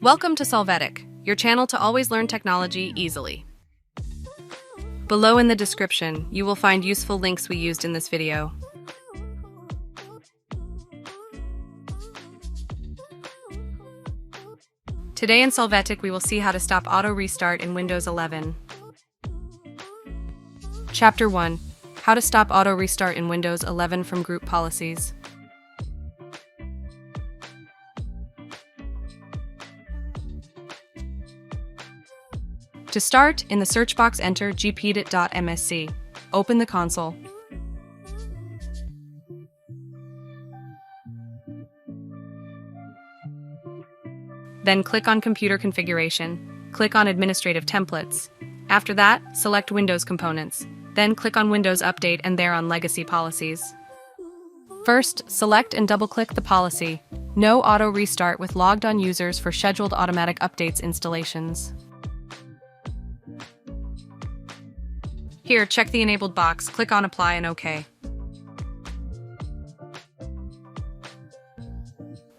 Welcome to Solvetic, your channel to always learn technology easily. Below in the description, you will find useful links we used in this video. Today in Solvetic, we will see how to stop auto restart in Windows 11. Chapter 1. How to stop auto restart in Windows 11 from group policies. To start, in the search box enter gpedit.msc. Open the console. Then click on Computer Configuration. Click on Administrative Templates. After that, select Windows Components. Then click on Windows Update and there on Legacy Policies. First, select and double-click the policy, No Auto Restart with Logged-On Users for Scheduled Automatic Updates Installations. Here, check the enabled box, click on Apply and OK.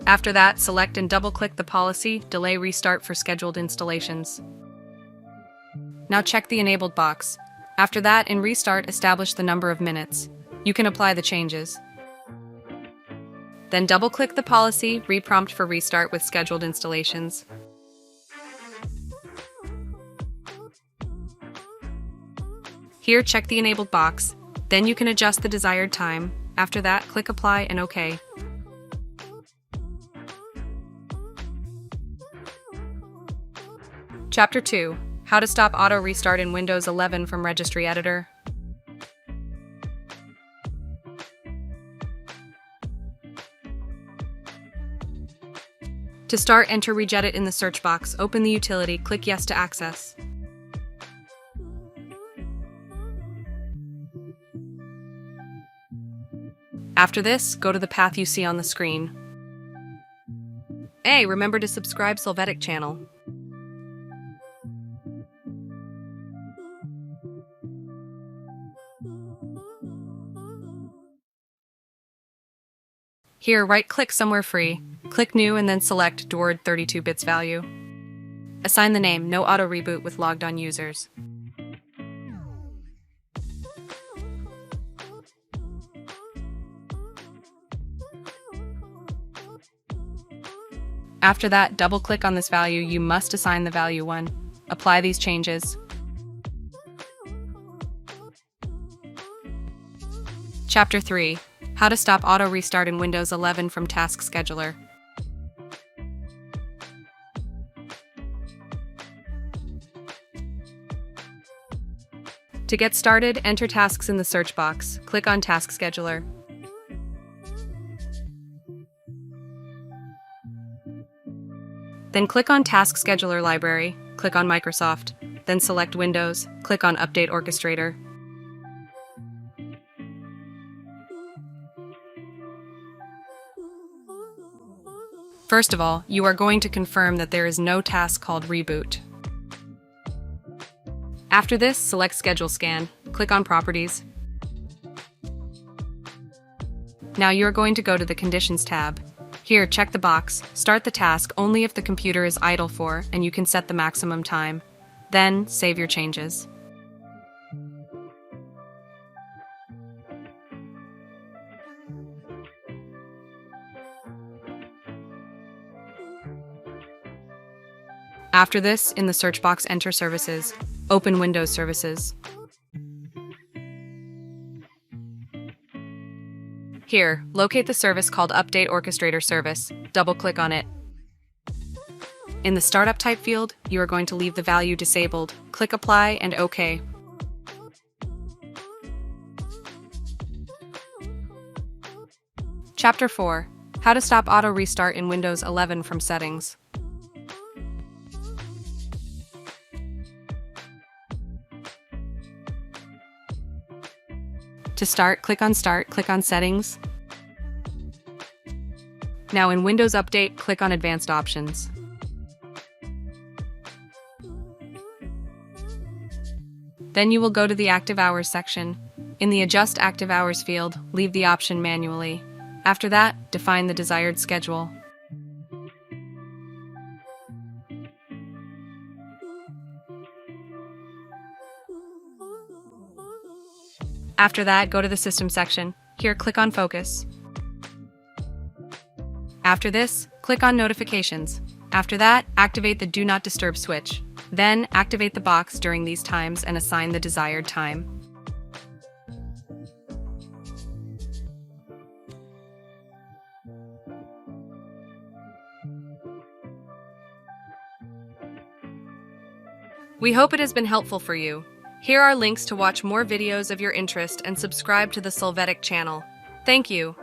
After that, select and double-click the policy, Delay Restart for Scheduled Installations. Now check the enabled box. After that, in Restart, establish the number of minutes. You can apply the changes. Then double-click the policy, Reprompt for Restart with Scheduled Installations. Here, check the enabled box. Then you can adjust the desired time. After that, click Apply and OK. Chapter 2. How to stop auto restart in Windows 11 from Registry Editor. To start, enter Regedit in the search box. Open the utility, click Yes to access. After this, go to the path you see on the screen. Hey, remember to subscribe Solvetic channel. Here, right-click somewhere free, click New and then select DWORD 32 bits value. Assign the name No Auto Reboot with Logged-On Users. After that, double-click on this value. You must assign the value 1. Apply these changes. Chapter 3. How to stop auto restart in Windows 11 from Task Scheduler. To get started, enter tasks in the search box. Click on Task Scheduler. Then click on Task Scheduler Library, click on Microsoft, then select Windows, click on Update Orchestrator. First of all, you are going to confirm that there is no task called Reboot. After this, select Schedule Scan, click on Properties. Now you are going to go to the Conditions tab. Here, check the box, start the task only if the computer is idle for, and you can set the maximum time. Then, save your changes. After this, in the search box enter Services. Open Windows Services. Here, locate the service called Update Orchestrator Service. Double-click on it. In the Startup Type field, you are going to leave the value disabled. Click Apply and OK. Chapter 4. How to stop auto restart in Windows 11 from settings. To start, click on Settings. Now in Windows Update, click on Advanced Options. Then you will go to the Active Hours section. In the Adjust Active Hours field, leave the option manually. After that, define the desired schedule. After that, go to the System section. Here, click on Focus. After this, click on Notifications. After that, activate the Do Not Disturb switch. Then, activate the box during these times and assign the desired time. We hope it has been helpful for you. Here are links to watch more videos of your interest and subscribe to the Solvetic channel. Thank you.